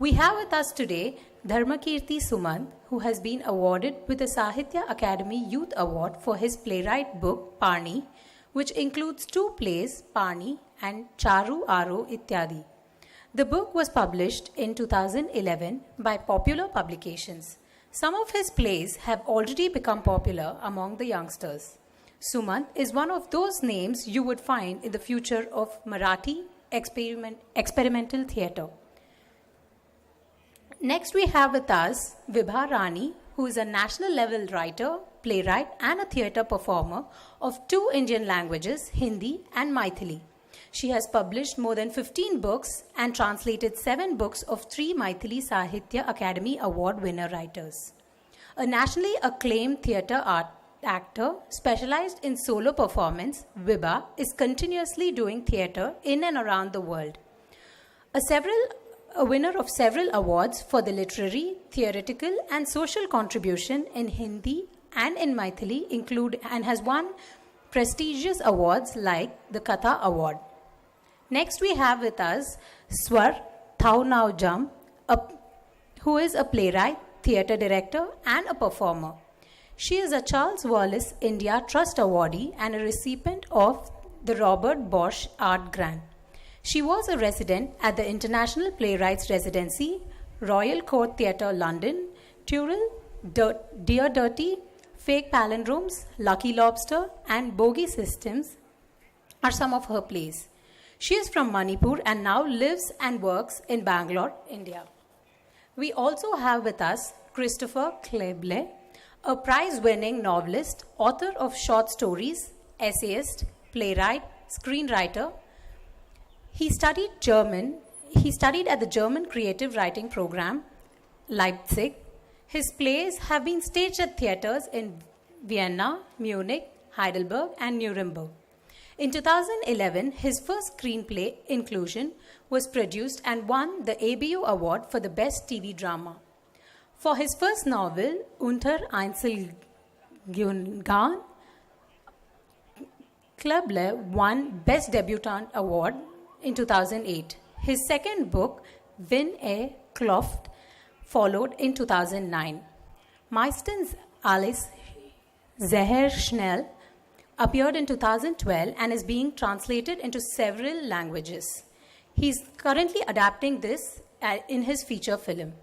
We have with us today Dharmakirti Sumant, who has been awarded with the Sahitya Akademi Youth Award for his playwright book Pani, which includes 2 plays, Pani and Charu Aro Ityadi. The book was published in 2011 by Popular Publications. Some of his plays have already become popular among the youngsters. Sumant is one of those names you would find in the future of Marathi experimental theatre. Next we have with us Vibha Rani, who is a national level writer, playwright and a theatre performer of 2 Indian languages, Hindi and Maithili. She has published more than 15 books and translated 7 books of 3 Maithili Sahitya Akademi Award winner writers. A nationally acclaimed theatre actor specialized in solo performance, Vibha is continuously doing theatre in and around the world. A winner of several awards for the literary, theoretical and social contribution in Hindi and in Maithili and has won prestigious awards like the Katha Award. Next we have with us Swar Thaunawjam, who is a playwright, theatre director and a performer. She is a Charles Wallace India Trust awardee and a recipient of the Robert Bosch Art Grant. She was a resident at the International Playwrights Residency, Royal Court Theatre London, Tyrrell, Dear Dirty, Fake Palindromes, Lucky Lobster and Bogie Systems are some of her plays. She is from Manipur and now lives and works in Bangalore, India. We also have with us Christopher Kleble, a prize-winning novelist, author of short stories, essayist, playwright, screenwriter. He studied at the German Creative Writing Program, Leipzig. His plays have been staged at theatres in Vienna, Munich, Heidelberg, and Nuremberg. In 2011, his first screenplay, Inclusion, was produced and won the ABU Award for the Best TV Drama. For his first novel, Unter Einzelgängern, Kleble won Best Debutant Award in 2008. His second book, Win a Kloft, followed in 2009. Meistens Alice Zeher-Schnell appeared in 2012 and is being translated into several languages. He is currently adapting this in his feature film.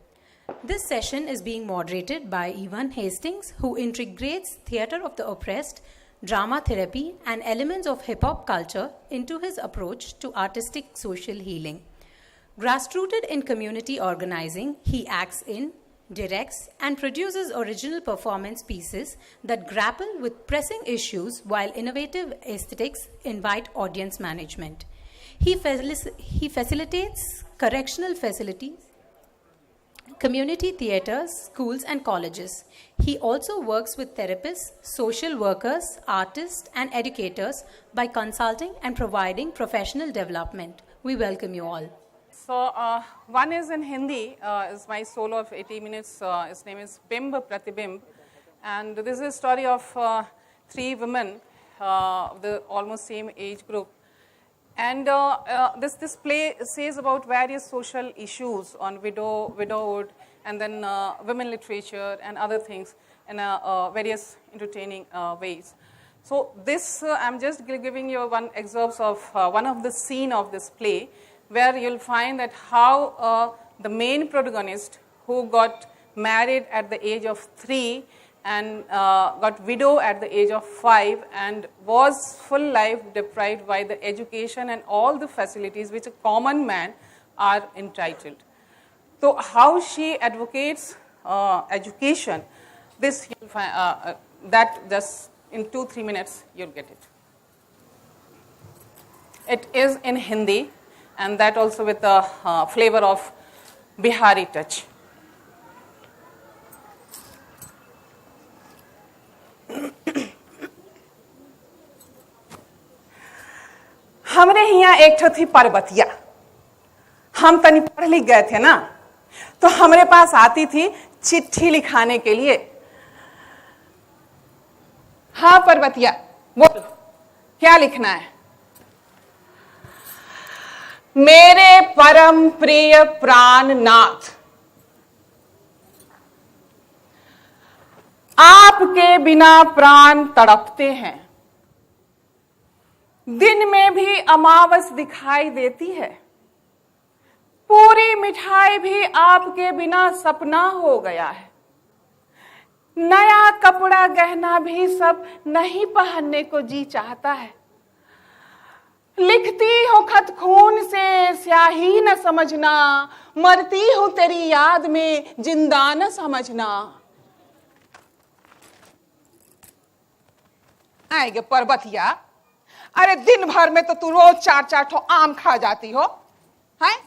This session is being moderated by Evan Hastings, who integrates theatre of the oppressed, drama therapy, and elements of hip-hop culture into his approach to artistic social healing. Grassrooted in community organizing, he acts in, directs, and produces original performance pieces that grapple with pressing issues while innovative aesthetics invite audience management. He facilitates correctional facilities, community theatres, schools, and colleges. He also works with therapists, social workers, artists, and educators by consulting and providing professional development. We welcome you all. So, one is in Hindi, is my solo of 80 minutes. His name is Bimb Pratibimb. And this is a story of 3 women of the almost same age group. And this play says about various social issues on widowhood, and then women literature and other things in various entertaining ways. So this, I'm just giving you one excerpt of one of the scene of this play, where you'll find that how the main protagonist, who got married at the age of 3 and got widow at the age of 5 and was full life deprived by the education and all the facilities which a common man are entitled. So how she advocates education, this you'll find, that just in 2-3 minutes you'll get it. It is in Hindi, and that also with a flavor of Bihari touch. हमरे यहाँ एक ठो थी पर्वतिया, हम तनी पढ़ लिख गए थे ना, तो हमरे पास आती थी चिट्ठी लिखाने के लिए। हाँ पर्वतिया, बोल क्या लिखना है? मेरे परम प्रिय प्राणनाथ, आपके बिना प्राण तड़पते हैं। दिन में भी अमावस दिखाई देती है, पूरी मिठाई भी आपके बिना सपना हो गया है। नया कपड़ा गहना भी सब नहीं पहनने को जी चाहता है। लिखती हो खत खून से स्याही न समझना, मरती हूं तेरी याद में जिंदा न समझना। आएगे पर्वतिया, अरे दिन भर में तो तू रोज 4-4 ठो आम खा जाती हो, हैं?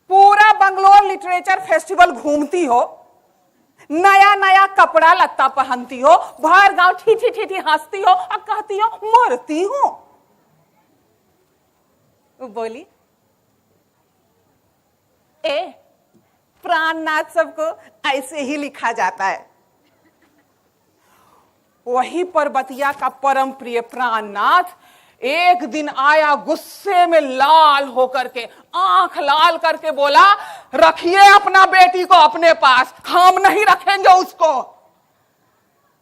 पूरा बंगलोर लिटरेचर फेस्टिवल घूमती हो, नया नया कपड़ा लत्ता पहनती हो, बाहर गांव ठीठी ठीठी हंसती हो और कहती हो मरती हो। वो बोली, ए प्राणनाथ सबको ऐसे ही लिखा जाता है। वही पर्वतिया का परम प्रिय प्राणनाथ एक दिन आया गुस्से में लाल होकर के, आंख लाल करके बोला, रखिए अपना बेटी को अपने पास, हम नहीं रखेंगे उसको।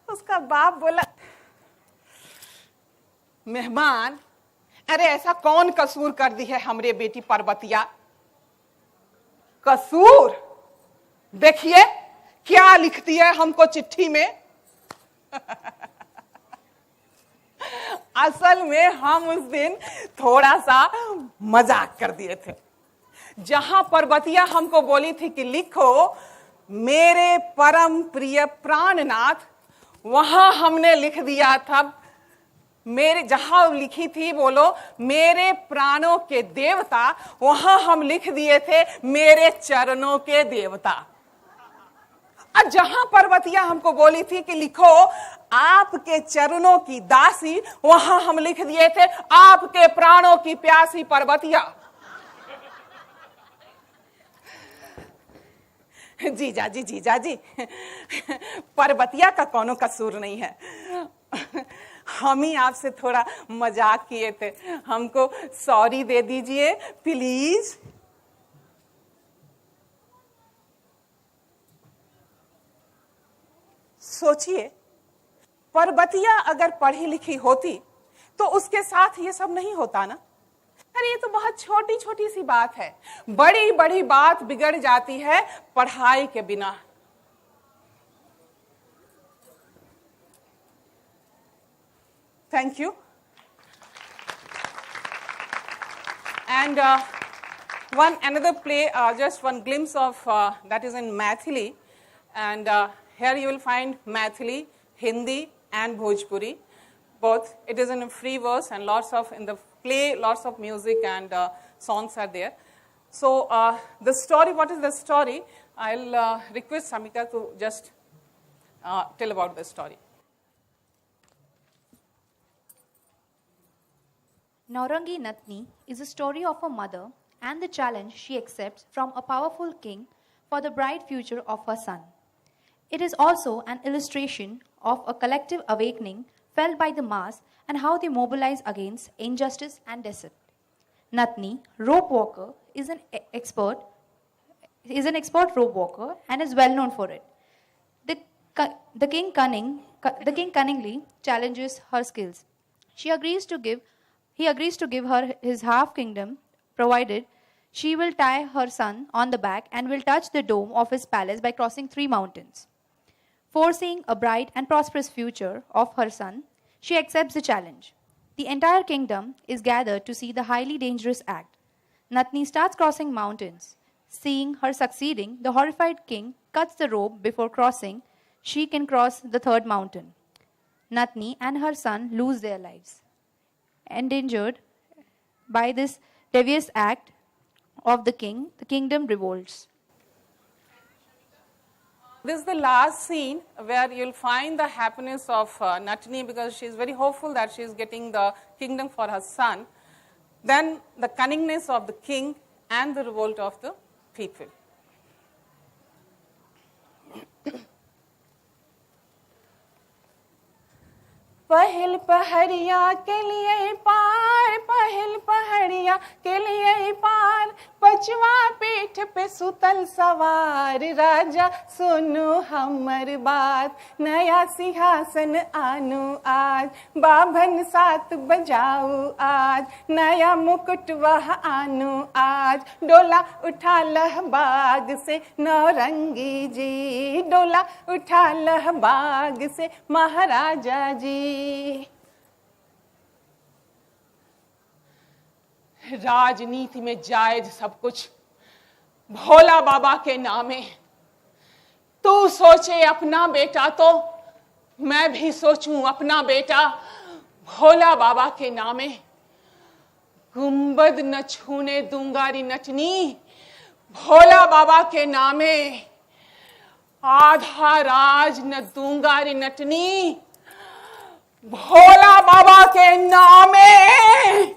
उसका बाप बोला, मेहमान, अरे ऐसा कौन कसूर कर दी है हमरे बेटी पर्वतिया? कसूर देखिए क्या लिखती है हमको चिट्ठी में। असल में हम उस दिन थोड़ा सा मजाक कर दिए थे। जहां पर्वतिया हमको बोली थी कि लिखो मेरे परम प्रिय प्राणनाथ, वहां हमने लिख दिया था मेरे, जहां लिखी थी बोलो मेरे प्राणों के देवता, वहां हम लिख दिए थे मेरे चरणों के देवता। और जहां पर्वतिया हमको बोली थी कि लिखो आपके चरणों की दासी, वहां हम लिख दिए थे आपके प्राणों की प्यासी पर्वतिया। जीजा जी, जीजा जी, पर्वतिया का कोनो कसूर नहीं है, हम ही आपसे थोड़ा मजाक किए थे, हमको सॉरी दे दीजिए प्लीज। सोचिए पर्वतिया अगर पढ़ी लिखी होती तो उसके साथ ये सब नहीं होता ना। अरे ये तो बहुत छोटी छोटी सी बात है, बड़ी बड़ी बात बिगड़ जाती है पढ़ाई के बिना। Thank you. And another play, just one glimpse of that is in Maithili, and here you will find Maithili, Hindi, and Bhojpuri, both. It is in a free verse, and lots of in the play, lots of music and songs are there. So the story, what is the story? I'll request Samika to just tell about the story. Naurangi Natni is a story of a mother and the challenge she accepts from a powerful king for the bright future of her son. It is also an illustration of a collective awakening felt by the mass and how they mobilize against injustice and deceit. Natni, rope walker, is an expert rope walker and is well known for it. The king cunningly challenges her skills. He agrees to give her his half kingdom, provided she will tie her son on the back and will touch the dome of his palace by crossing 3 mountains. Foreseeing a bright and prosperous future of her son, she accepts the challenge. The entire kingdom is gathered to see the highly dangerous act. Natni starts crossing mountains. Seeing her succeeding, the horrified king cuts the rope before crossing. She can cross the 3rd mountain. Natni and her son lose their lives. Endangered by this devious act of the king, the kingdom revolts. This is the last scene where you'll find the happiness of Natni, because she is very hopeful that she is getting the kingdom for her son. Then the cunningness of the king and the revolt of the people. पहल पहरिया के लिए पार, पहल पहरिया के लिए ही पार, पचवा पीठ पे सुतल सवार, राजा सुनो हमर बात, नया सिंहासन आनो आज, बाभन साथ बजाओ आज, नया मुकुट वह आनो आज, डोला उठा लह बाग से नौरंगी जी, डोला उठा लह बाग से महाराजा जी। राजनीति में जायज सब कुछ भोला बाबा के नामे, तू सोचे अपना बेटा तो मैं भी सोचूं अपना बेटा, भोला बाबा के नामे। गुंबद न छूने दूंगारी नटनी, भोला बाबा के नामे। आधा राज न दूंगारी नटनी, भोला बाबा के नामे।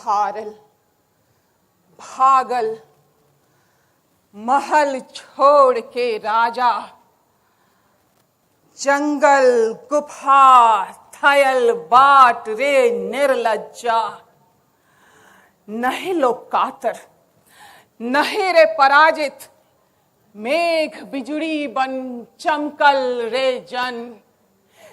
हारल भागल महल छोड़ के राजा, जंगल गुफा थयल बाट रे निर्लज्जा। नहीं लो कातर नहीं रे पराजित, मेघ बिजुड़ी बन चमकल रे जन।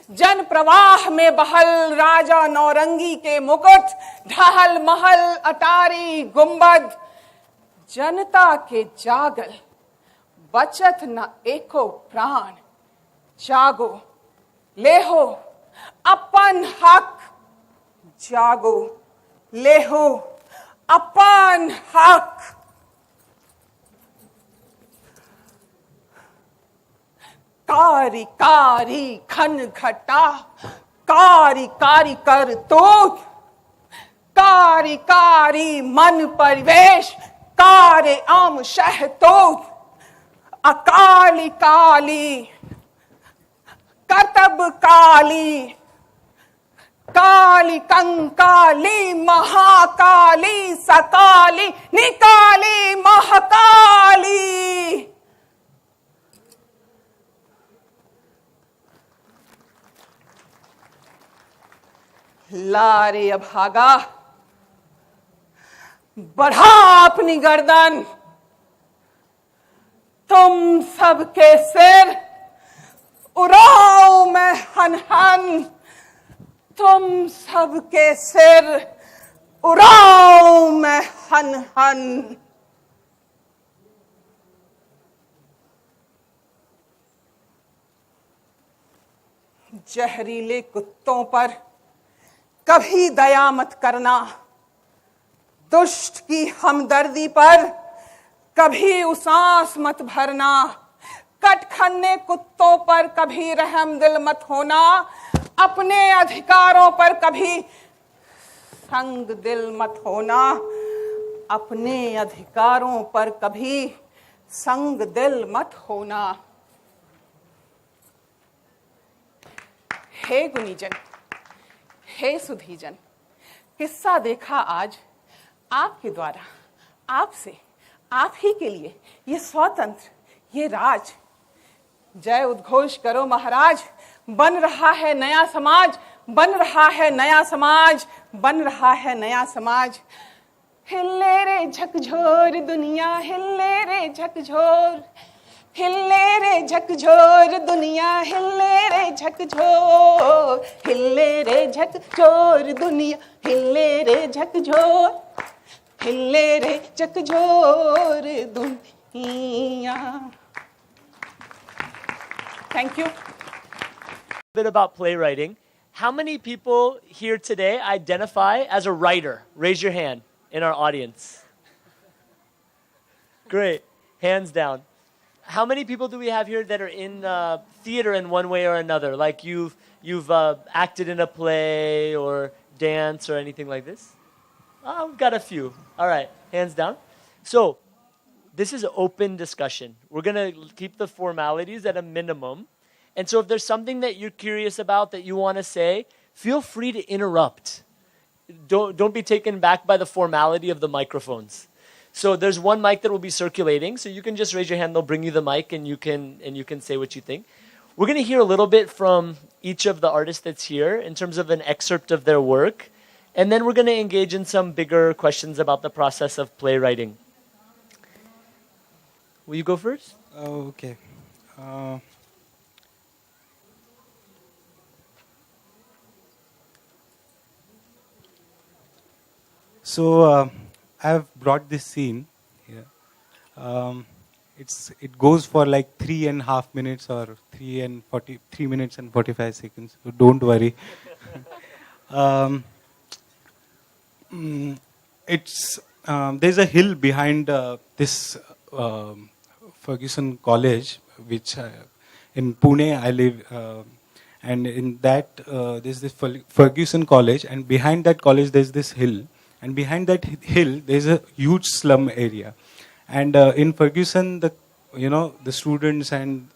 जन प्रवाह में बहल राजा नौरंगी के मुकुट, ढहल महल अटारी गुंबद। जनता के जागल बचत न एको प्राण, जागो लेहो अपन हक, जागो लेहो अपन हक। कारी कारी खन घटा, कारी कारी कर तोड़, कारी कारी मन परिवेश, कारे आम शह तोड़। अकाली काली करतब काली, काली कंकाली महाकाली, सकाली निकाली महाकाली। लारे अभागा बढ़ा अपनी गर्दन, तुम सबके सिर उड़ाओ मैं हन हन, तुम सबके सिर उड़ाओ मैं हन हन। जहरीले कुत्तों पर कभी दया मत करना, दुष्ट की हमदर्दी पर कभी उसास मत भरना। कटखन्ने कुत्तों पर कभी रहम दिल मत होना, अपने अधिकारों पर कभी संग दिल मत होना, अपने अधिकारों पर कभी संग दिल मत होना। हे गुनीजन, हे सुधीजन, किस्सा देखा आज आपके द्वारा, आपसे, आप ही के लिए ये स्वतंत्र, ये राज। जय उद्घोष करो महाराज, बन रहा है नया समाज, बन रहा है नया समाज, बन रहा है नया समाज। हिले रे झकझोर दुनिया, हिले रे झकझोर, हिले रे झकझोर दुनिया, हिले रे झकझोर, हिले रे झकझोर दुनिया, हिले रे झकझोर, हिले रे झकझोर दुनिया। Thank you. A bit about playwriting. How many people here today identify as a writer? Raise your hand in our audience. Great. Hands down. How many people do we have here that are in theater in one way or another? Like you've acted in a play or dance or anything like this? Oh, we've got a few. All right, hands down. So this is open discussion. We're going to keep the formalities at a minimum. And so if there's something that you're curious about that you want to say, feel free to interrupt. Don't be taken back by the formality of the microphones. So there's one mic that will be circulating. So you can just raise your hand. They'll bring you the mic, and you can say what you think. We're going to hear a little bit from each of the artists that's here in terms of an excerpt of their work. And then we're going to engage in some bigger questions about the process of playwriting. Will you go first? Okay. So I've brought this scene here. It goes for like 3.5 minutes or 3 minutes and 45 seconds. So don't worry. There's a hill behind this Ferguson College, which in Pune I live, and in that there's this Ferguson College, and behind that college there's this hill, and behind that hill there's a huge slum area, and in Ferguson the students and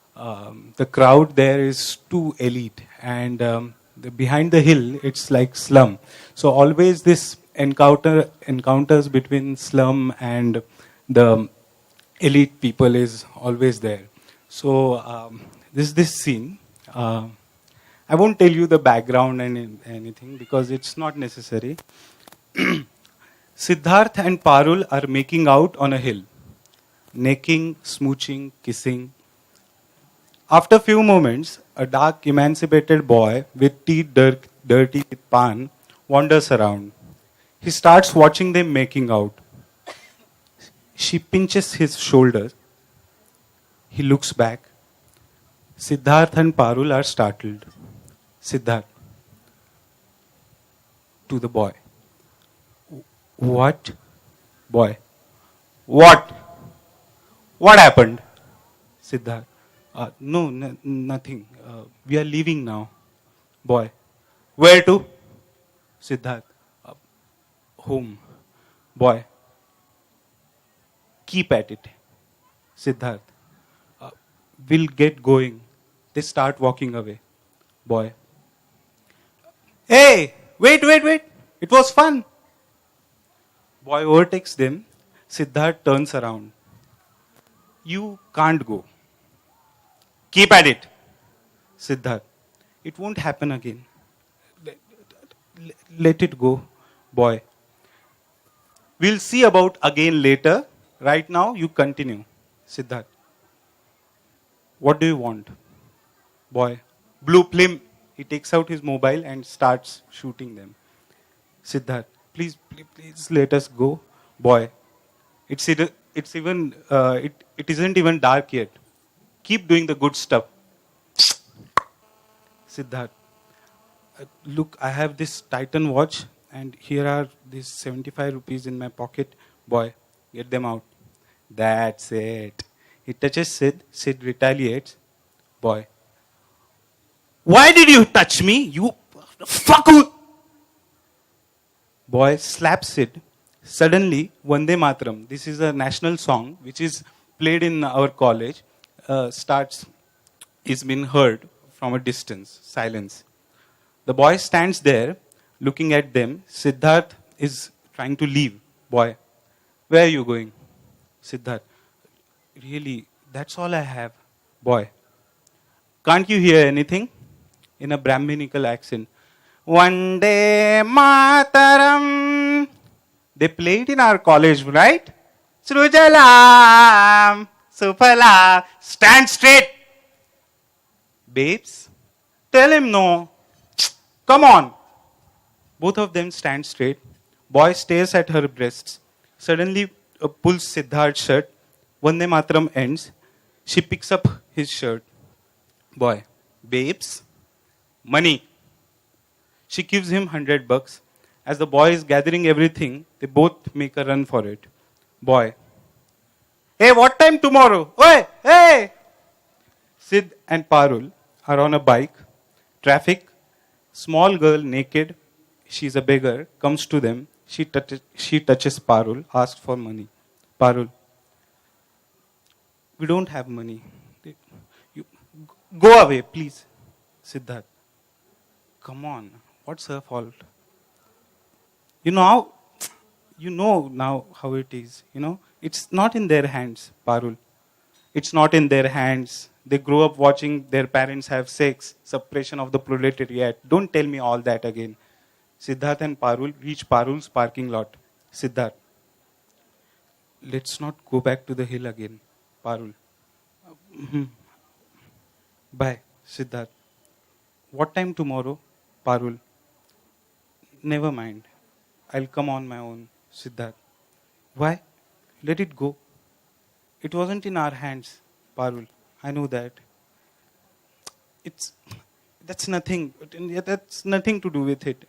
the crowd there is too elite, and behind the hill it's like slum. So always this encounters between slum and the elite people is always there. So this scene. I won't tell you the background and anything because it's not necessary. Siddharth and Parul are making out on a hill. Necking, smooching, kissing. After a few moments, a dark, emancipated boy with teeth dirty with pan wanders around. He starts watching them making out. She pinches his shoulders. He looks back. Siddharth and Parul are startled. Siddharth to the boy. What? Boy. What? What happened? Siddharth. No, nothing. We are leaving now. Boy. Where to? Siddharth. Home. Boy. Keep at it. Siddharth. We'll get going. They start walking away. Boy. Hey! Wait. It was fun. Boy overtakes them. Siddharth turns around. You can't go. Keep at it. Siddharth. It won't happen again. Let it go. Boy. We'll see about again later. Right now, you continue. Siddharth. What do you want? Boy. Blue film. He takes out his mobile and starts shooting them. Siddharth. Please let us go. Boy. It isn't even dark yet. Keep doing the good stuff. Siddharth. Look, I have this Titan watch and here are these 75 rupees in my pocket. Boy, get them out. That's it. He touches Sid. Sid retaliates. Boy. Why did you touch me? You fuck. Boy slaps Sid. Suddenly, Vande Mataram, this is a national song which is played in our college, is been heard from a distance, silence. The boy stands there looking at them. Siddharth is trying to leave. Boy, where are you going? Siddharth, really, that's all I have. Boy, can't you hear anything? In a Brahminical accent. Vande Mataram. They played in our college, right? Srujalam, Supala, stand straight. Babes, tell him no. Come on. Both of them stand straight. Boy stares at her breasts. Suddenly pulls Siddharth's shirt. Vande Mataram ends. She picks up his shirt. Boy, babes, money. She gives him $100. As the boy is gathering everything, they both make a run for it. Boy. Hey, what time tomorrow? Hey! Sid and Parul are on a bike. Traffic. Small girl, naked. She's a beggar. Comes to them. She touches Parul. Asks for money. Parul. We don't have money. You, go away, please. Siddharth. Come on. What's her fault? You know how you know now how it is, you know. It's not in their hands, Parul. It's not in their hands. They grow up watching their parents have sex, suppression of the proletariat. Don't tell me all that again. Siddharth and Parul reach Parul's parking lot. Siddharth, let's not go back to the hill again. Parul. Bye, Siddharth. What time tomorrow? Parul. Never mind. I'll come on my own. Siddharth. Why? Let it go. It wasn't in our hands, Parul. I know that. That's nothing. That's nothing to do with it.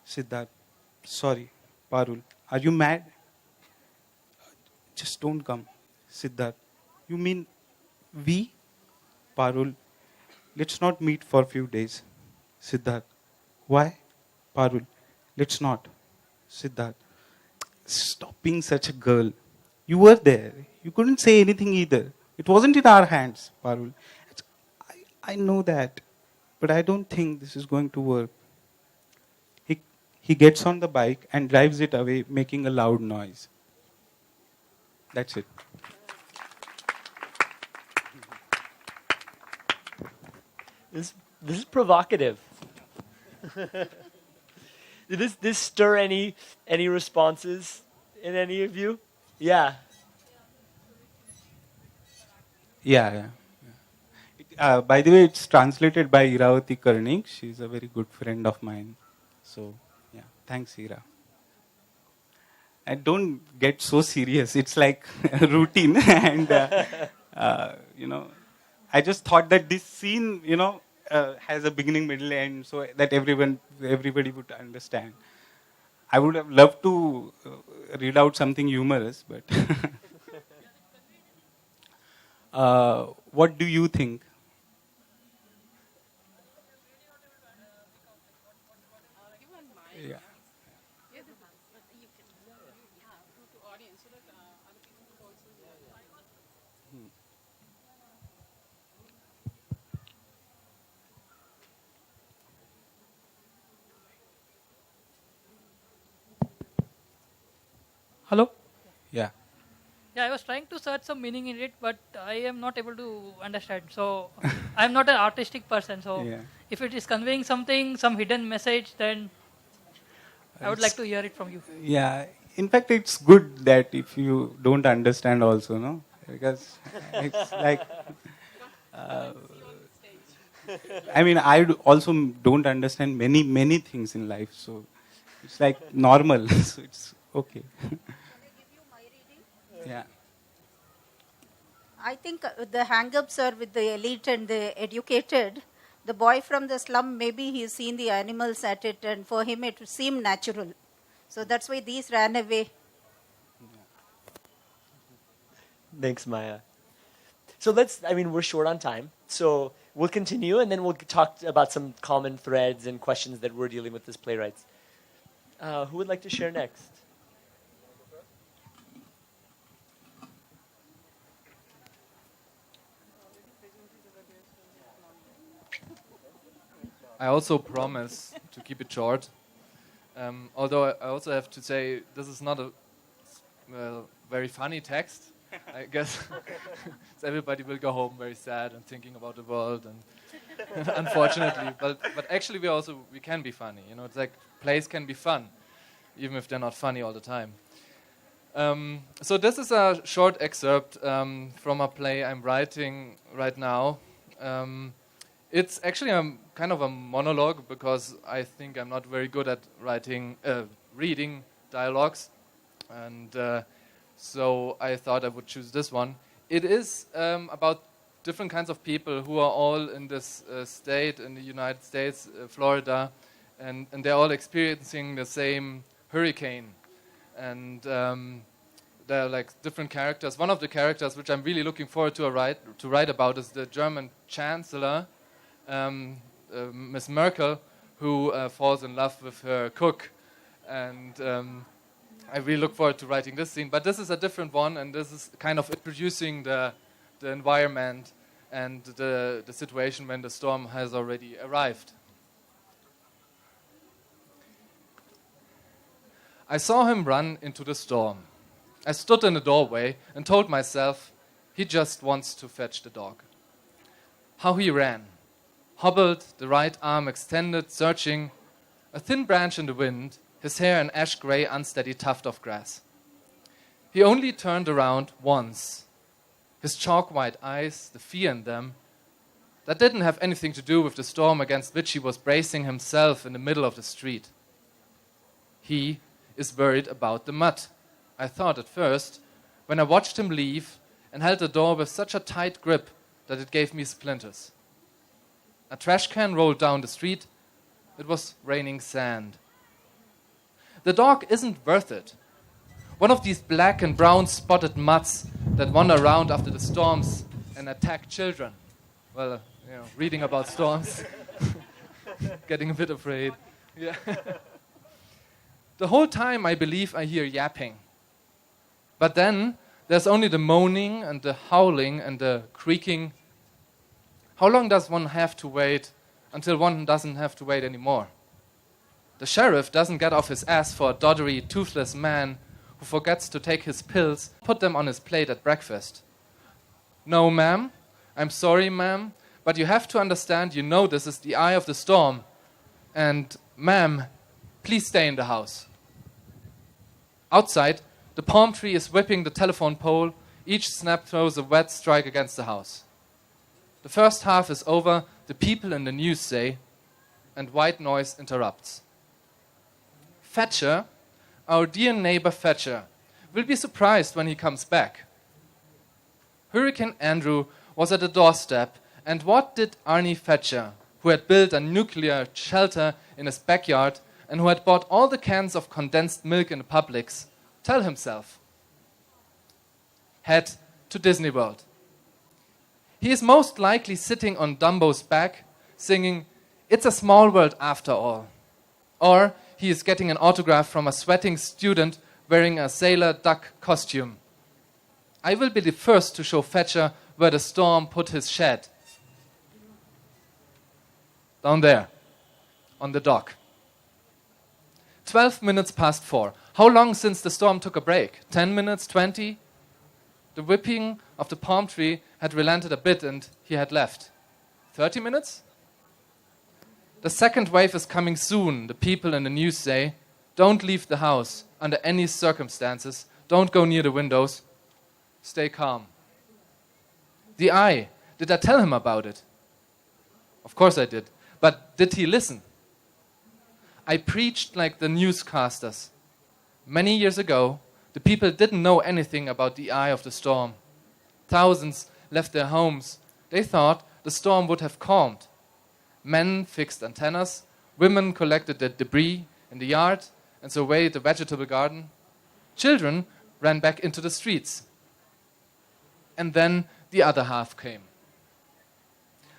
Siddharth. Sorry, Parul. Are you mad? Just don't come. Siddharth. You mean we? Parul. Let's not meet for a few days. Siddharth. Why? Parul. Let's not. Siddharth. Stop being such a girl. You were there. You couldn't say anything either. It wasn't in our hands, Parul. I know that. But I don't think this is going to work. He gets on the bike and drives it away, making a loud noise. That's it. This is provocative. Did this stir any responses in any of you? Yeah. Yeah. By the way, it's translated by Iravati Karnik. She's a very good friend of mine. So, yeah. Thanks, Ira. And don't get so serious. It's like a routine. And, you know, I just thought that this scene, you know, has a beginning, middle, end, so that everybody would understand. I would have loved to read out something humorous, but what do you think? Yeah. Hello? Yeah. Yeah, I was trying to search some meaning in it, but I am not able to understand. So, I am not an artistic person. So, Yeah. if it is conveying something, some hidden message, then I would like to hear it from you. Yeah. In fact, it's good that if you don't understand also, no? Because it's like... I mean, also don't understand many things in life. So, it's like normal. So, it's okay. Yeah. I think the hang-ups are with the elite and the educated. The boy from the slum, maybe he's seen the animals at it, and for him it seemed natural. So that's why these ran away. Thanks, Maya. So we're short on time. So we'll continue and then we'll talk about some common threads and questions that we're dealing with as playwrights. Who would like to share next? I also promise to keep it short. Although I also have to say this is not a very funny text. I guess everybody will go home very sad and thinking about the world, and unfortunately, but actually we can be funny. You know, it's like plays can be fun, even if they're not funny all the time. So this is a short excerpt from a play I'm writing right now. It's actually kind of a monologue because I think I'm not very good at reading dialogues, and so I thought I would choose this one. It is about different kinds of people who are all in this state in the United States, Florida, and they're all experiencing the same hurricane. And there are like different characters. One of the characters which I'm really looking forward to write about is the German Chancellor, Miss Merkel, who falls in love with her cook. And I really look forward to writing this scene. But this is a different one, and this is kind of introducing the environment and the situation when the storm has already arrived. I saw him run into the storm. I stood in the doorway and told myself, he just wants to fetch the dog. How he ran. Hobbled, the right arm extended, searching, a thin branch in the wind, his hair an ash-gray, unsteady tuft of grass. He only turned around once. His chalk-white eyes, the fear in them, that didn't have anything to do with the storm against which he was bracing himself in the middle of the street. He is worried about the mud, I thought at first, when I watched him leave and held the door with such a tight grip that it gave me splinters. A trash can rolled down the street. It was raining sand. The dog isn't worth it. One of these black and brown spotted mutts that wander around after the storms and attack children. Well, reading about storms, getting a bit afraid. Yeah. The whole time I believe I hear yapping. But then there's only the moaning and the howling and the creaking. How long does one have to wait until one doesn't have to wait anymore? The sheriff doesn't get off his ass for a doddery, toothless man who forgets to take his pills, put them on his plate at breakfast. No, ma'am. I'm sorry, ma'am, but you have to understand, this is the eye of the storm. And, ma'am, please stay in the house. Outside, the palm tree is whipping the telephone pole. Each snap throws a wet strike against the house. The first half is over, the people in the news say, and white noise interrupts. Thatcher, our dear neighbor Thatcher, will be surprised when he comes back. Hurricane Andrew was at the doorstep, and what did Arnie Thatcher, who had built a nuclear shelter in his backyard and who had bought all the cans of condensed milk in the Publix, tell himself? Head to Disney World. He is most likely sitting on Dumbo's back, singing, "It's a small world after all." Or he is getting an autograph from a sweating student wearing a sailor duck costume. I will be the first to show Thatcher where the storm put his shed. Down there, on the dock. 12 minutes past 4. How long since the storm took a break? 10 minutes? 20? The whipping of the palm tree had relented a bit and he had left. 30 minutes? The second wave is coming soon, the people in the news say. Don't leave the house under any circumstances. Don't go near the windows. Stay calm. The eye. Did I tell him about it? Of course I did. But did he listen? I preached like the newscasters. Many years ago, the people didn't know anything about the eye of the storm. Thousands left their homes. They thought the storm would have calmed. Men fixed antennas. Women collected the debris in the yard and surveyed the vegetable garden. Children ran back into the streets. And then the other half came.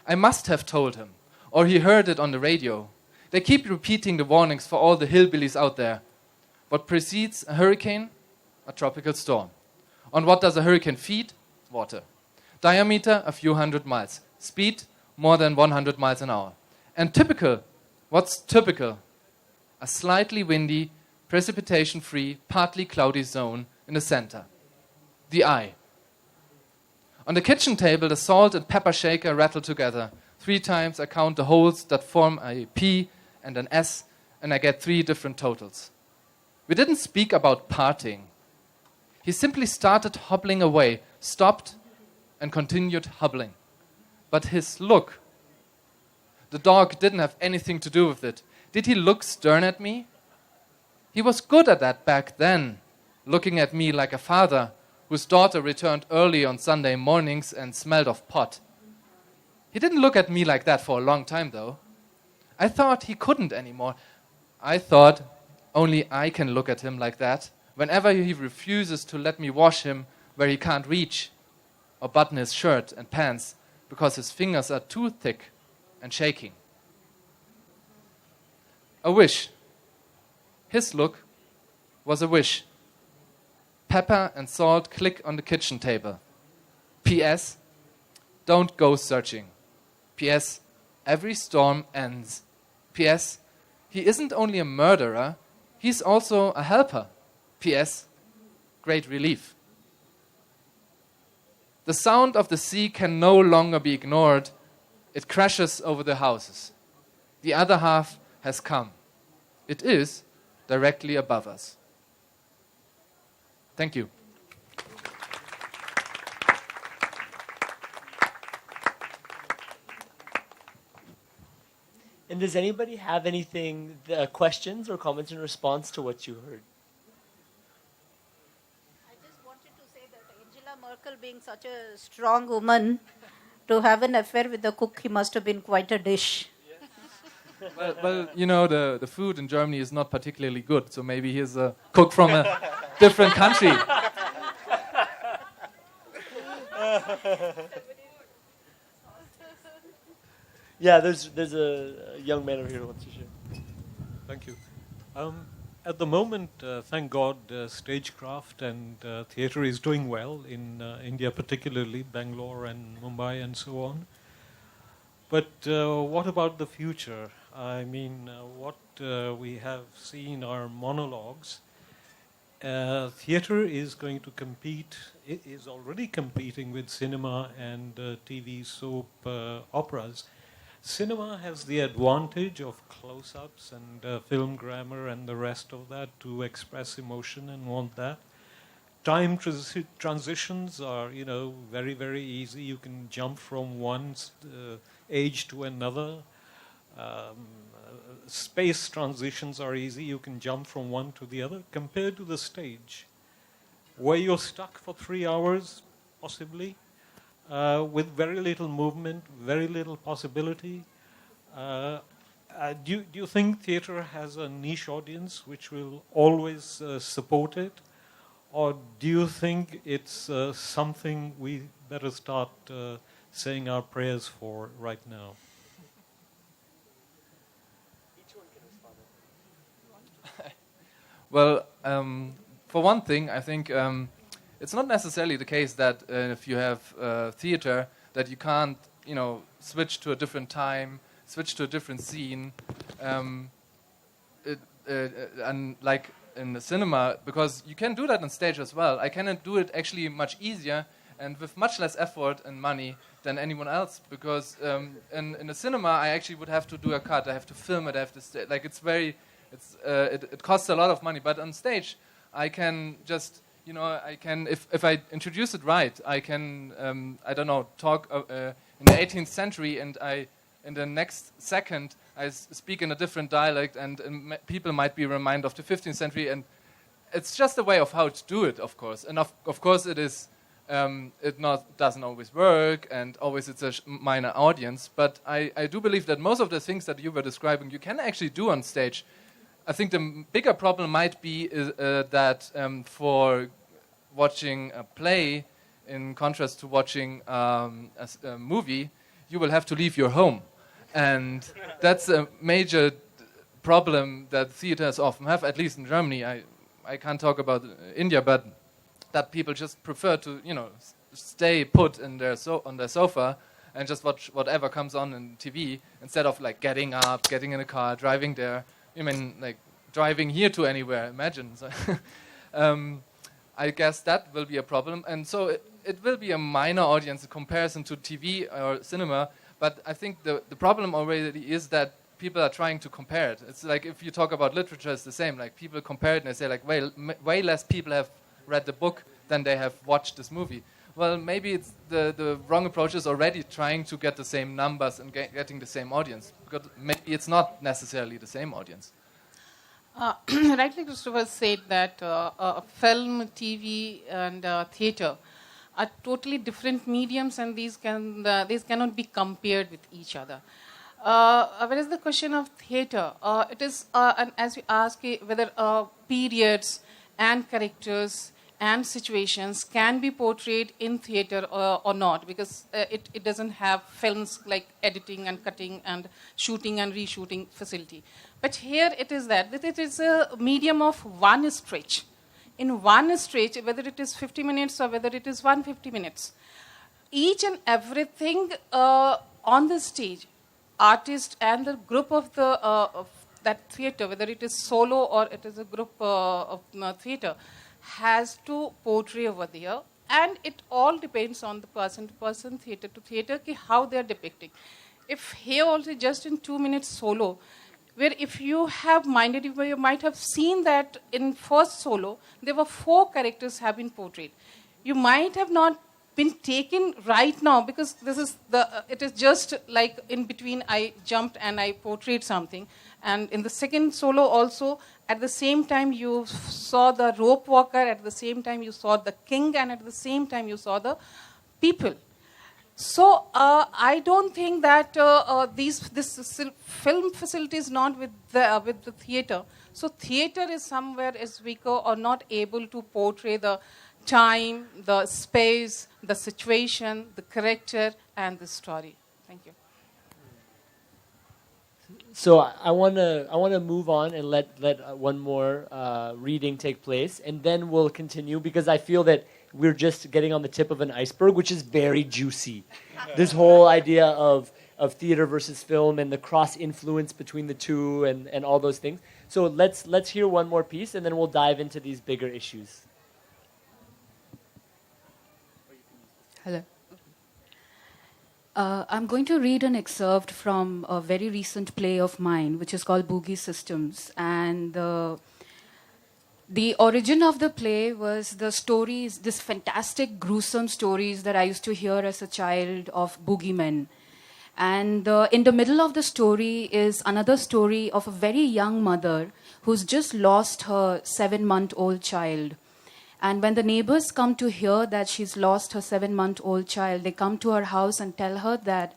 I must have told him, or he heard it on the radio. They keep repeating the warnings for all the hillbillies out there. What precedes a hurricane? A tropical storm. On what does a hurricane feed? Water. Diameter, a few hundred miles. Speed, more than 100 miles an hour. And typical, what's typical? A slightly windy, precipitation-free, partly cloudy zone in the center. The eye. On the kitchen table, the salt and pepper shaker rattle together. 3 times I count the holes that form a P and an S, and I get 3 different totals. We didn't speak about parting. He simply started hobbling away, stopped, and continued hobbling. But his look, the dog didn't have anything to do with it. Did he look stern at me? He was good at that back then, looking at me like a father whose daughter returned early on Sunday mornings and smelled of pot. He didn't look at me like that for a long time, though. I thought he couldn't anymore. I thought only I can look at him like that whenever he refuses to let me wash him where he can't reach or button his shirt and pants because his fingers are too thick and shaking. A wish. His look was a wish. Pepper and salt click on the kitchen table. P.S. Don't go searching. P.S. Every storm ends. P.S. He isn't only a murderer, he's also a helper. P.S. Great relief. The sound of the sea can no longer be ignored. It crashes over the houses. The other half has come. It is directly above us. Thank you. And does anybody have anything, questions or comments in response to what you heard? I just wanted to say that Angela Merkel, being such a strong woman, to have an affair with the cook, he must have been quite a dish. Well, you know, the food in Germany is not particularly good, so maybe he's a cook from a different country. Yeah, there's a young man over here who wants to share. Thank you. At the moment, thank God, stagecraft and theatre is doing well in India, particularly Bangalore and Mumbai and so on. But what about the future? I mean, what we have seen are monologues. Theatre is going to compete, it is already competing with cinema and TV soap operas. Cinema has the advantage of close-ups and film grammar and the rest of that to express emotion and want that. Time transitions are, you know, very, very easy. You can jump from one age to another. Space transitions are easy. You can jump from one to the other. Compared to the stage, where you're stuck for 3 hours, possibly, with very little movement, very little possibility. Do you think theatre has a niche audience which will always support it? Or do you think it's something we better start saying our prayers for right now? Well, for one thing, I think it's not necessarily the case that if you have theater, that you can't, you know, switch to a different time, switch to a different scene, and like in the cinema, because you can do that on stage as well. I can do it actually much easier and with much less effort and money than anyone else, because in the cinema I actually would have to do a cut, I have to film it, I have to like it costs a lot of money, but on stage I can just, you know, I can, if I introduce it right, I can, I don't know, talk in the 18th century, and in the next second I speak in a different dialect, and people might be reminded of the 15th century, and it's just a way of how to do it, of course. And of course it is, doesn't always work, and always it's a minor audience, but I do believe that most of the things that you were describing, you can actually do on stage. I think the bigger problem might be that for watching a play, in contrast to watching a movie, you will have to leave your home. And that's a major problem that theaters often have, at least in Germany. I can't talk about India, but that people just prefer to, you know, stay put in on their sofa and just watch whatever comes on TV, instead of like getting up, getting in a car, driving there. I mean, like driving here to anywhere, imagine. So I guess that will be a problem. And so it will be a minor audience in comparison to TV or cinema. But I think the problem already is that people are trying to compare it. It's like if you talk about literature, it's the same. Like people compare it and they say like, way less people have read the book than they have watched this movie. Well, maybe it's the wrong approach is already trying to get the same numbers and getting the same audience. Because maybe it's not necessarily the same audience. Rightly, Christopher said that film, TV, and theatre are totally different mediums, and these cannot be compared with each other. Whereas the question of theatre, it is, and as you ask, whether periods and characters and situations can be portrayed in theatre or not, because it doesn't have films like editing and cutting and shooting and reshooting facility. But here it is that it is a medium of one stretch. In one stretch, whether it is 50 minutes or whether it is 150 minutes, each and everything on the stage, artist and the group of the that theatre, whether it is solo or it is a group of theatre, has to portray over there. And it all depends on the person to person, theatre to theatre, how they are depicting. If here also just in 2 minutes solo, where if you have minded, you might have seen that in first solo, there were 4 characters have been portrayed. You might have not been taken right now because this is it is just like in between I jumped and I portrayed something. And in the second solo also, at the same time you saw the rope walker, at the same time you saw the king, and at the same time you saw the people. So I don't think that this film facility is not with the theatre. So theatre is somewhere is weaker or not able to portray the time, the space, the situation, the character, and the story. Thank you. So I want to move on and let one more reading take place, and then we'll continue because I feel that we're just getting on the tip of an iceberg, which is very juicy. This whole idea of theater versus film and the cross influence between the two and all those things. So let's hear one more piece, and then we'll dive into these bigger issues. Hello. I'm going to read an excerpt from a very recent play of mine, which is called Boogie Systems. And the origin of the play was the stories, this fantastic, gruesome stories that I used to hear as a child of boogeymen. And in the middle of the story is another story of a very young mother who's just lost her 7-month-old child. And when the neighbors come to hear that she's lost her 7-month-old child, they come to her house and tell her that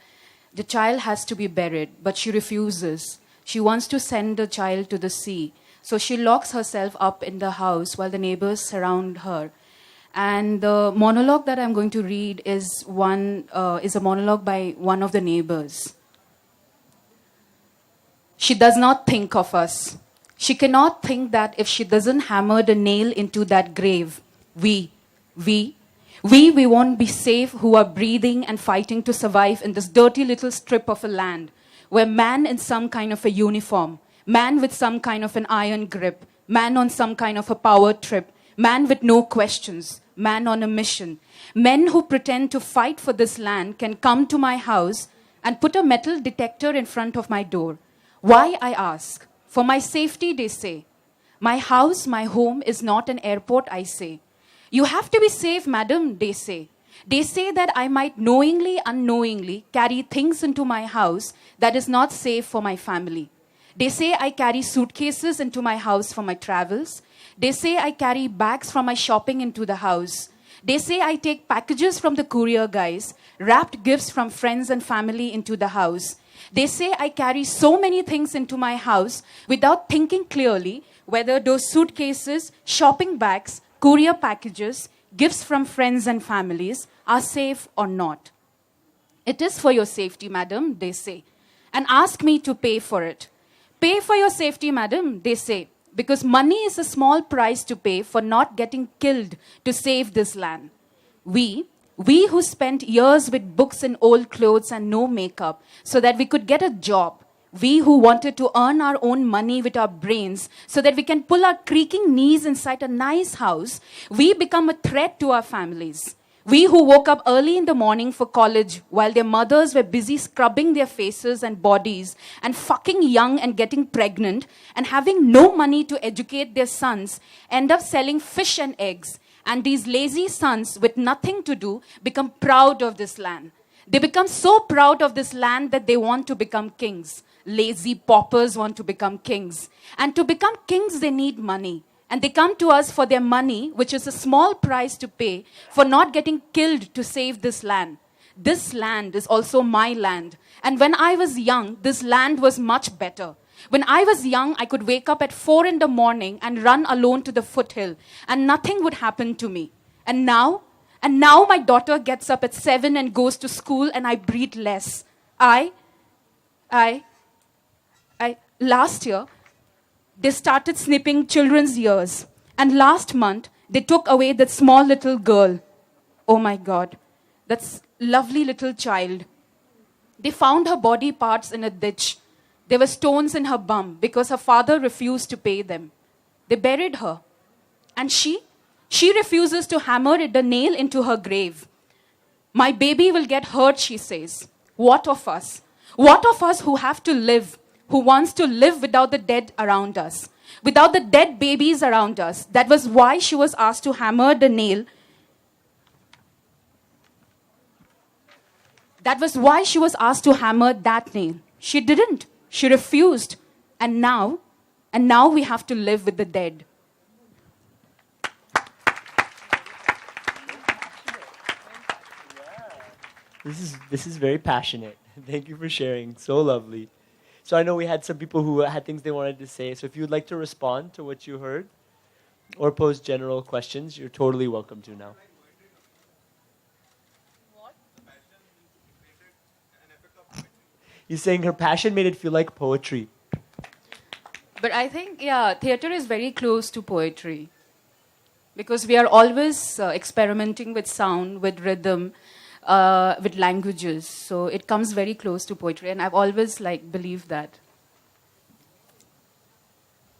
the child has to be buried, but she refuses. She wants to send the child to the sea. So she locks herself up in the house while the neighbors surround her. And the monologue that I'm going to read is a monologue by one of the neighbors. She does not think of us. She cannot think that if she doesn't hammer the nail into that grave, we won't be safe who are breathing and fighting to survive in this dirty little strip of a land where man in some kind of a uniform, man with some kind of an iron grip, man on some kind of a power trip, man with no questions, man on a mission. Men who pretend to fight for this land can come to my house and put a metal detector in front of my door. Why, I ask? For my safety, they say. My house, my home is not an airport, I say. You have to be safe, madam, they say. They say that I might knowingly, unknowingly carry things into my house that is not safe for my family. They say I carry suitcases into my house for my travels. They say I carry bags from my shopping into the house. They say I take packages from the courier guys, wrapped gifts from friends and family into the house. They say I carry so many things into my house without thinking clearly whether those suitcases, shopping bags, courier packages, gifts from friends and families are safe or not. It is for your safety, madam, they say, and ask me to pay for it. Pay for your safety, madam, they say, because money is a small price to pay for not getting killed to save this land. We who spent years with books and old clothes and no makeup so that we could get a job. We who wanted to earn our own money with our brains so that we can pull our creaking knees inside a nice house. We become a threat to our families. We who woke up early in the morning for college while their mothers were busy scrubbing their faces and bodies and fucking young and getting pregnant and having no money to educate their sons end up selling fish and eggs. And these lazy sons with nothing to do become proud of this land. They become so proud of this land that they want to become kings. Lazy paupers want to become kings. And to become kings, they need money. And they come to us for their money, which is a small price to pay for not getting killed to save this land. This land is also my land. And when I was young, this land was much better. When I was young, I could wake up at 4 in the morning and run alone to the foothill, and nothing would happen to me. And now my daughter gets up at 7 and goes to school, and I breathe less. Last year, they started snipping children's ears. And last month, they took away that small little girl. Oh my God, that lovely little child. They found her body parts in a ditch. There were stones in her bum because her father refused to pay them. They buried her. And she refuses to hammer the nail into her grave. My baby will get hurt, she says. What of us? What of us who have to live, who wants to live without the dead around us, without the dead babies around us? That was why she was asked to hammer the nail. That was why she was asked to hammer that nail. She didn't. She refused. And now we have to live with the dead. This is very passionate. Thank you for sharing. So lovely. So I know we had some people who had things they wanted to say. So if you'd like to respond to what you heard or pose general questions, you're totally welcome to now. He's saying her passion made it feel like poetry. But I think, theater is very close to poetry. Because we are always experimenting with sound, with rhythm, with languages. So it comes very close to poetry. And I've always believed that.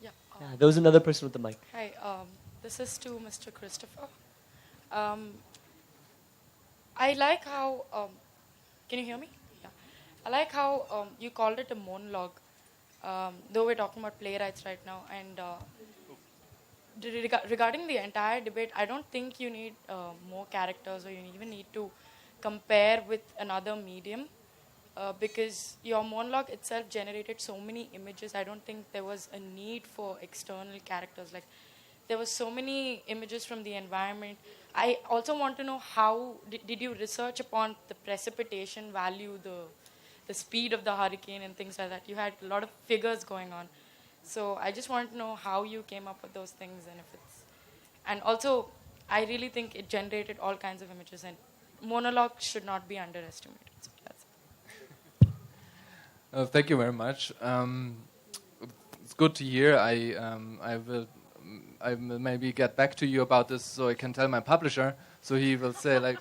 Yeah, There was another person with the mic. Hi, this is to Mr. Christopher. I like how, can you hear me? Yeah. I like how you called it a monologue, though we're talking about playwrights right now. And regarding the entire debate, I don't think you need more characters, or you even need to compare with another medium, because your monologue itself generated so many images. I don't think there was a need for external characters. There were so many images from the environment. I also want to know how did you research upon the precipitation value, the speed of the hurricane and things like that. You had a lot of figures going on. So I just want to know how you came up with those things, and also I really think it generated all kinds of images, and monologue should not be underestimated. So that's it. Thank you very much. It's good to hear. I will maybe get back to you about this, so I can tell my publisher, so he will say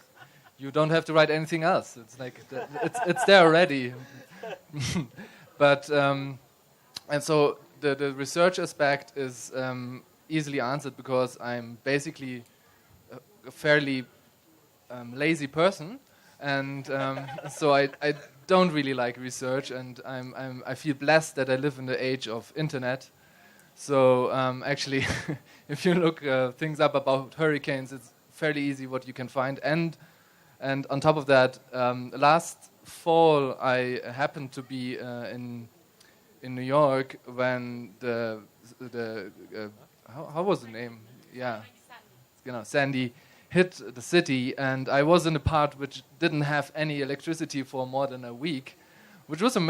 you don't have to write anything else. It's it's there already. But and so the research aspect is easily answered, because I'm basically a fairly lazy person, and so I don't really like research, and I feel blessed that I live in the age of internet. So actually, if you look things up about hurricanes, it's fairly easy what you can find. And on top of that, last fall I happened to be in New York when how was the name? Yeah, Sandy hit the city, and I was in a part which didn't have any electricity for more than a week, which was an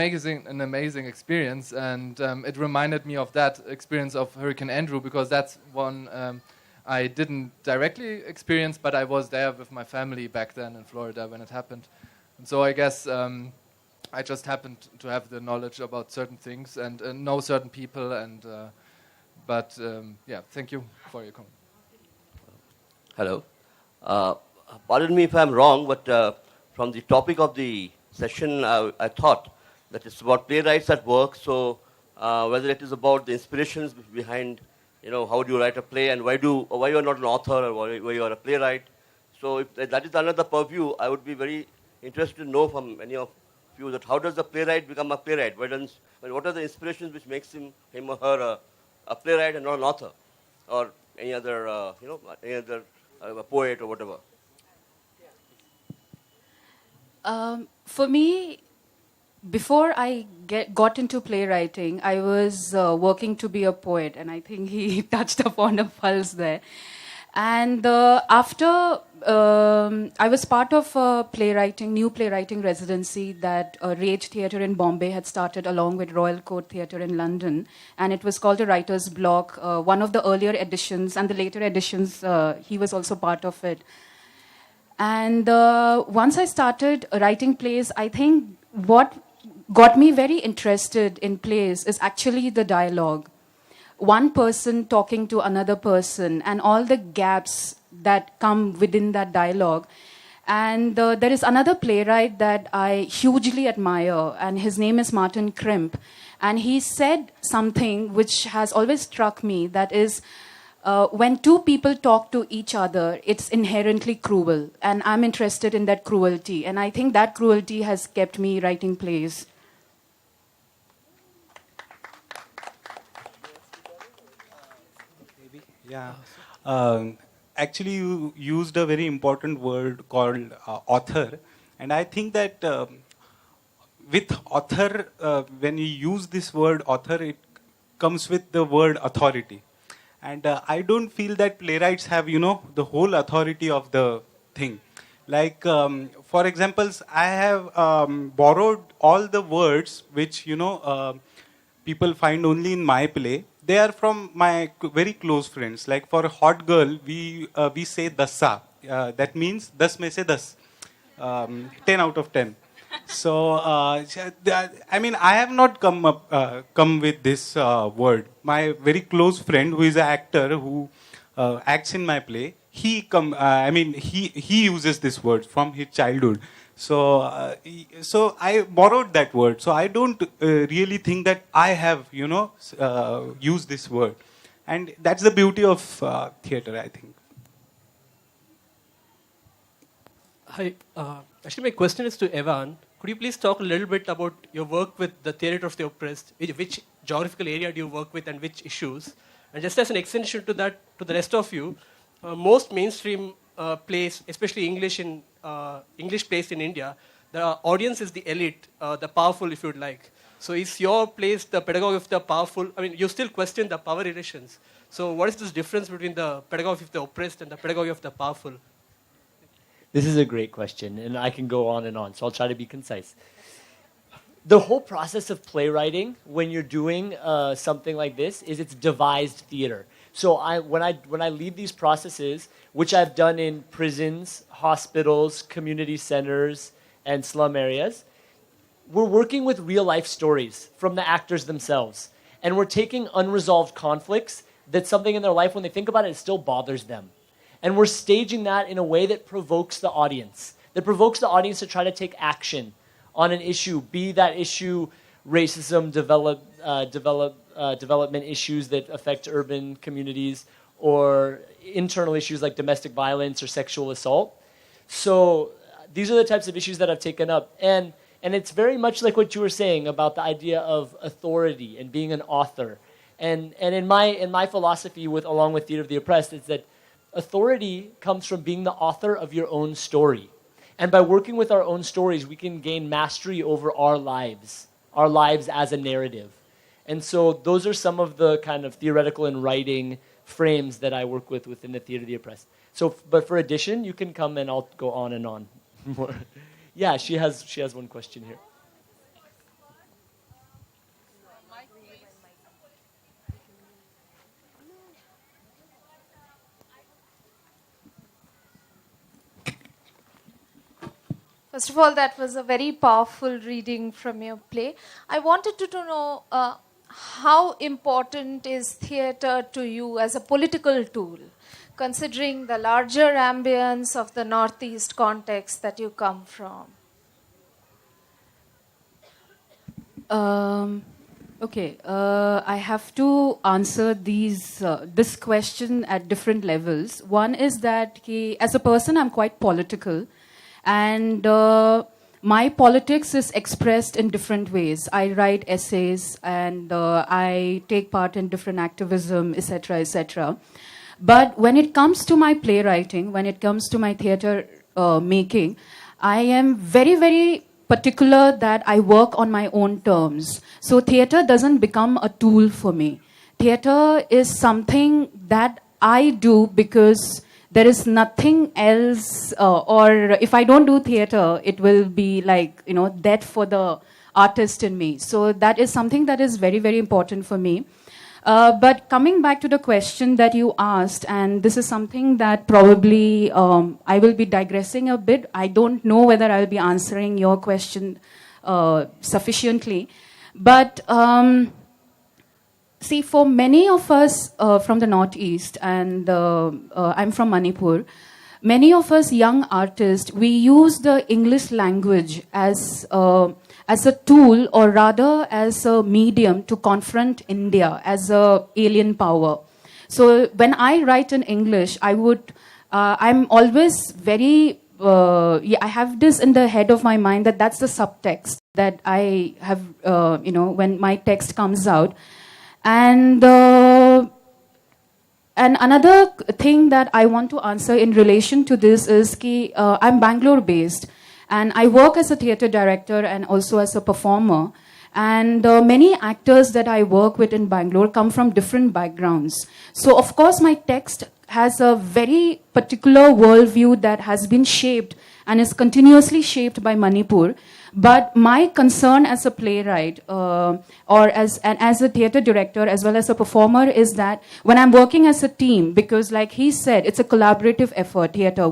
amazing experience, and it reminded me of that experience of Hurricane Andrew, because that's one I didn't directly experience, but I was there with my family back then in Florida when it happened. And so I guess I just happened to have the knowledge about certain things and know certain people, and thank you for your comment. Hello. Pardon me if I'm wrong, but from the topic of the session, I thought that it's about playwrights at work. So whether it is about the inspirations behind, how do you write a play, and why you are not an author, or why you are a playwright. So if that is another purview, I would be very interested to know from any of you that how does the playwright become a playwright? What are the inspirations which makes him or her a playwright and not an author, or any other a poet or whatever? For me, before I got into playwriting, I was working to be a poet, and I think he touched upon a pulse there. And after I was part of a new playwriting residency that Rage Theatre in Bombay had started along with Royal Court Theatre in London, and it was called a Writer's Block. One of the earlier editions and the later editions, he was also part of it. And once I started writing plays, I think what got me very interested in plays is actually the dialogue. One person talking to another person, and all the gaps that come within that dialogue. And there is another playwright that I hugely admire, and his name is Martin Krimp. And he said something which has always struck me, that is, when two people talk to each other, it's inherently cruel. And I'm interested in that cruelty. And I think that cruelty has kept me writing plays. Yeah. Actually, you used a very important word called author. And I think that with author, when you use this word author, it comes with the word authority. And I don't feel that playwrights have, the whole authority of the thing. Like, for examples, I have borrowed all the words which, people find only in my play. They are from my very close friends. Like for a hot girl, we say dasa. That means das mein se das. 10 out of 10. So, I mean, I have not come with this word. My very close friend, who is an actor who acts in my play, he uses this word from his childhood. So, so I borrowed that word. So I don't really think that I have, used this word. And that's the beauty of theatre, I think. Hi. Actually, my question is to Evan. Could you please talk a little bit about your work with the Theatre of the Oppressed? Which geographical area do you work with and which issues? And just as an extension to that, to the rest of you, most mainstream plays, especially English plays in India, the audience is the elite, the powerful, if you'd like. So is your place the pedagogy of the powerful? I mean, you still question the power relations. So what is this difference between the pedagogy of the oppressed and the pedagogy of the powerful? This is a great question, and I can go on and on, so I'll try to be concise. The whole process of playwriting, when you're doing something like this, is it's devised theater. So when I lead these processes, which I've done in prisons, hospitals, community centers, and slum areas, we're working with real-life stories from the actors themselves. And we're taking unresolved conflicts that's something in their life, when they think about it, it still bothers them. And we're staging that in a way that provokes the audience, to try to take action on an issue, be that issue racism, development issues that affect urban communities, or internal issues like domestic violence or sexual assault. So these are the types of issues that I've taken up. And it's very much like what you were saying about the idea of authority and being an author. And in my philosophy, along with Theatre of the Oppressed, is that authority comes from being the author of your own story. And by working with our own stories, we can gain mastery over our lives as a narrative. And so those are some of the kind of theoretical and writing frames that I work with within the Theatre of the Oppressed. So, but for addition, you can come and I'll go on and on more. Yeah, she has one question here. First of all, that was a very powerful reading from your play. I wanted to know how important is theatre to you as a political tool, considering the larger ambience of the Northeast context that you come from? Okay, I have to answer this question at different levels. One is that as a person, I'm quite political. And my politics is expressed in different ways. I write essays and I take part in different activism, etc., etc. But when it comes to my playwriting, when it comes to my theatre making, I am very, very particular that I work on my own terms. So theatre doesn't become a tool for me. Theatre is something that I do because there is nothing else, or if I don't do theatre, it will be like, death for the artist in me. So that is something that is very, very important for me. But coming back to the question that you asked, and this is something that probably I will be digressing a bit. I don't know whether I'll be answering your question sufficiently. But see, for many of us from the Northeast, and I'm from Manipur, many of us young artists, we use the English language as as a tool, or rather as a medium to confront India as a alien power. So when I write in English, I'm always very, I have this in the head of my mind that that's the subtext that I have, when my text comes out. And another thing that I want to answer in relation to this is that I'm Bangalore based, and I work as a theatre director and also as a performer. And many actors that I work with in Bangalore come from different backgrounds. So of course my text has a very particular worldview that has been shaped and is continuously shaped by Manipur. But my concern as a playwright or as a theatre director as well as a performer is that when I'm working as a team, because like he said, it's a collaborative effort, theatre.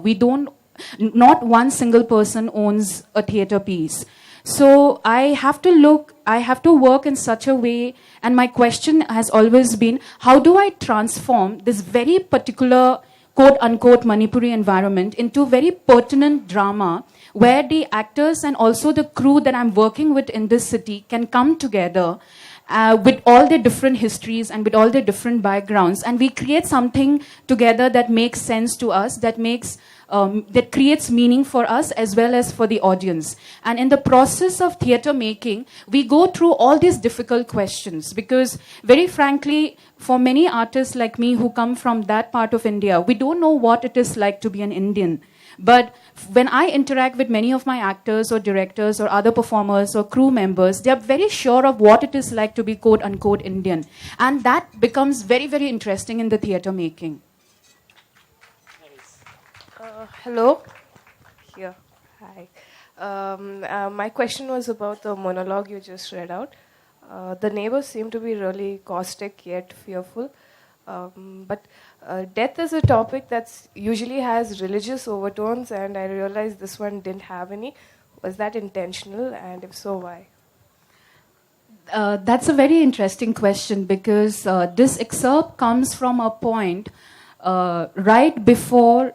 Not one single person owns a theatre piece. So I have to work in such a way, and my question has always been, how do I transform this very particular quote-unquote Manipuri environment into very pertinent drama where the actors and also the crew that I'm working with in this city can come together with all their different histories and with all their different backgrounds, and we create something together that makes sense to us, that creates meaning for us as well as for the audience. And in the process of theatre making, we go through all these difficult questions because, very frankly, for many artists like me who come from that part of India, we don't know what it is like to be an Indian. But when I interact with many of my actors or directors or other performers or crew members, they are very sure of what it is like to be quote-unquote Indian. And that becomes very, very interesting in the theatre making. Hello. Here. Hi. My question was about the monologue you just read out. The neighbors seem to be really caustic yet fearful. But death is a topic that usually has religious overtones, and I realized this one didn't have any. Was that intentional, and if so, why? That's a very interesting question because this excerpt comes from a point right before...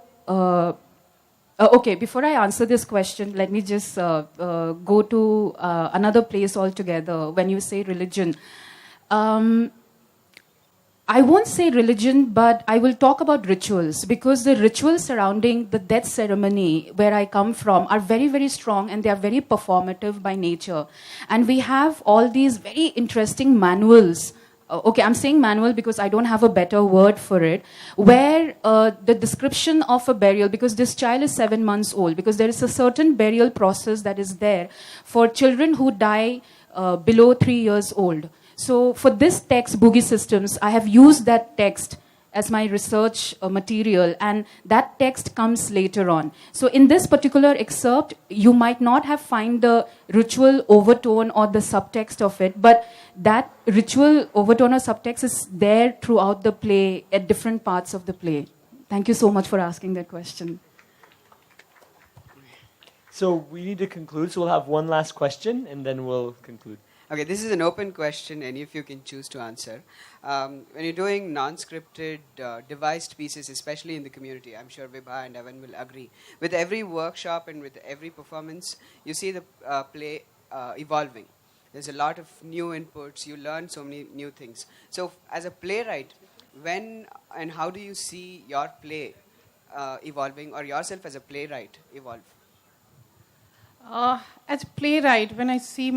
before I answer this question, let me just go to another place altogether. When you say religion, I won't say religion, but I will talk about rituals, because the rituals surrounding the death ceremony where I come from are very, very strong, and they are very performative by nature. And we have all these very interesting manuals. I'm saying manual because I don't have a better word for it, where the description of a burial, because this child is 7 months old, because there is a certain burial process that is there for children who die below 3 years old. So for this text, Boogie Systems, I have used that text as my research material, and that text comes later on. So in this particular excerpt, you might not have found the ritual overtone or the subtext of it, but that ritual overtone or subtext is there throughout the play at different parts of the play. Thank you so much for asking that question. So we need to conclude, so we'll have one last question, and then we'll conclude. Okay, this is an open question, any of you can choose to answer. When you're doing non-scripted, devised pieces, especially in the community, I'm sure Vibha and Evan will agree, with every workshop and with every performance, you see the play evolving. There's a lot of new inputs, you learn so many new things. So as a playwright, when and how do you see your play evolving, or yourself as a playwright evolve? As a playwright, when I see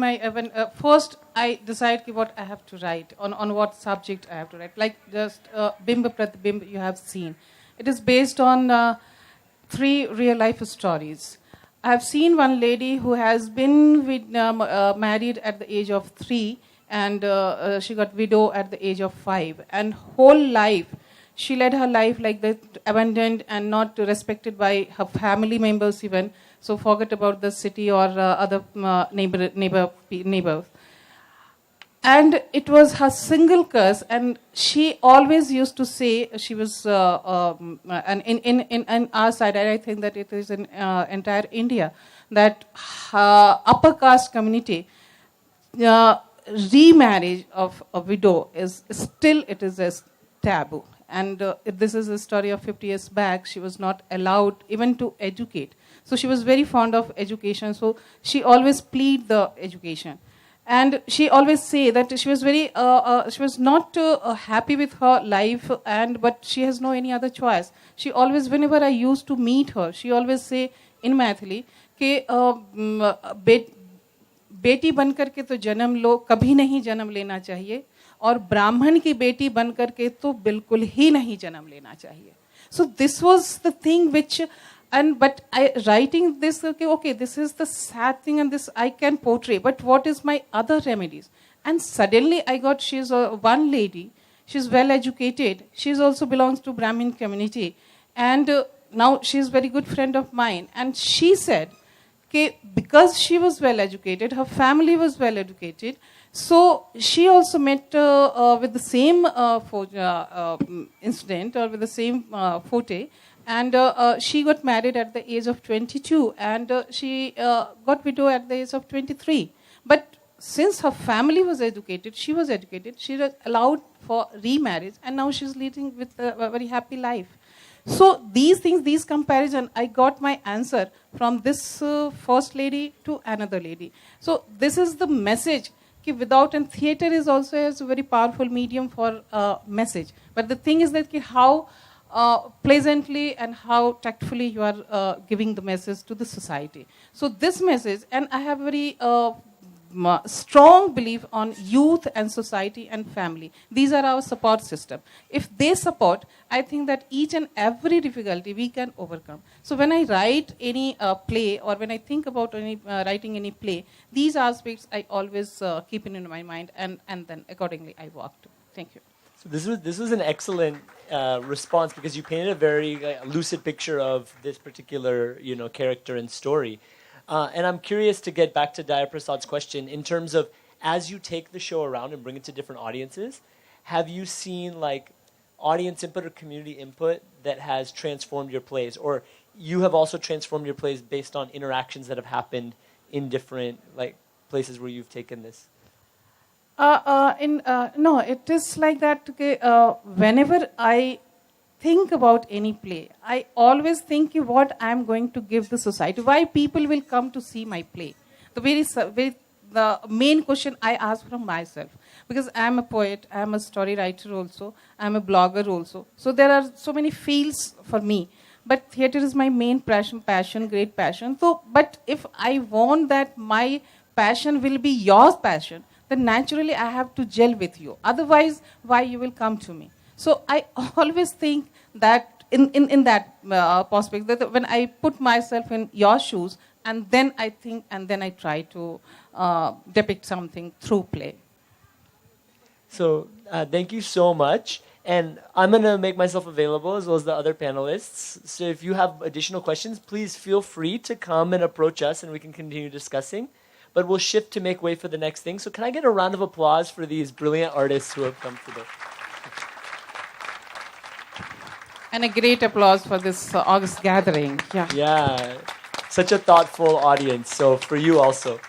first I decide what I have to write, on what subject I have to write. Like just Bimba Pratibimb you have seen. It is based on 3 real life stories. I have seen one lady who has been married at the age of 3, and she got widow at the age of 5. And whole life, she led her life like that, abandoned and not respected by her family members even. So forget about the city or other neighbors. And it was her single curse, and she always used to say, she was, and in our side, I think that it is in entire India, that upper caste community, remarriage of a widow is still, it is a taboo. And this is a story of 50 years back. She was not allowed even to educate. So she was very fond of education. So she always plead the education. And she always say that she was very, she was not happy with her life, but she has no any other choice. She always, whenever I used to meet her, she always say in Maithili, कि बेटी बनकर के तो जन्म लो, कभी नहीं जन्म लेना चाहिए, और ब्राह्मण की बेटी बनकर के तो बिल्कुल ही नहीं जन्म लेना चाहिए. So this was the thing which, but I writing this, okay, this is the sad thing and this I can portray, but what is my other remedies? And suddenly I got, she's one lady, she's well educated, she's also belongs to Brahmin community, and now she's very good friend of mine, and she said, because she was well educated, her family was well educated, so she also met with the same incident or with the same forte, and she got married at the age of 22, and she got widowed at the age of 23. But since her family was educated, she was allowed for remarriage, and now she's leading with a very happy life. So these things, these comparison, I got my answer from this first lady to another lady. So this is the message. Without, and theater is also a very powerful medium for message. But the thing is that how pleasantly and how tactfully you are giving the message to the society. So this message, and I have very strong belief on youth and society and family. These are our support system. If they support, I think that each and every difficulty we can overcome. So when I write any play, or when I think about writing any play, these aspects I always keep in my mind, and then accordingly I walk to. Thank you. So this was an excellent response, because you painted a very lucid picture of this particular character and story. And I'm curious to get back to Daya Prasad's question in terms of, as you take the show around and bring it to different audiences, have you seen audience input or community input that has transformed your plays, or you have also transformed your plays based on interactions that have happened in different places where you've taken this? No, it is like that. Whenever I think about any play, I always think what I am going to give the society, why people will come to see my play. The main question I ask from myself, because I am a poet, I am a story writer also, I am a blogger also. So there are so many fields for me. But theater is my main passion, great passion. So, but if I want that my passion will be your passion, then naturally I have to gel with you. Otherwise, why you will come to me? So I always think that in that prospect, that when I put myself in your shoes, and then I think, and then I try to depict something through play. So thank you so much. And I'm going to make myself available as well as the other panelists. So if you have additional questions, please feel free to come and approach us and we can continue discussing. But we'll shift to make way for the next thing. So can I get a round of applause for these brilliant artists who have come today? And a great applause for this August gathering. Yeah, such a thoughtful audience. So for you also.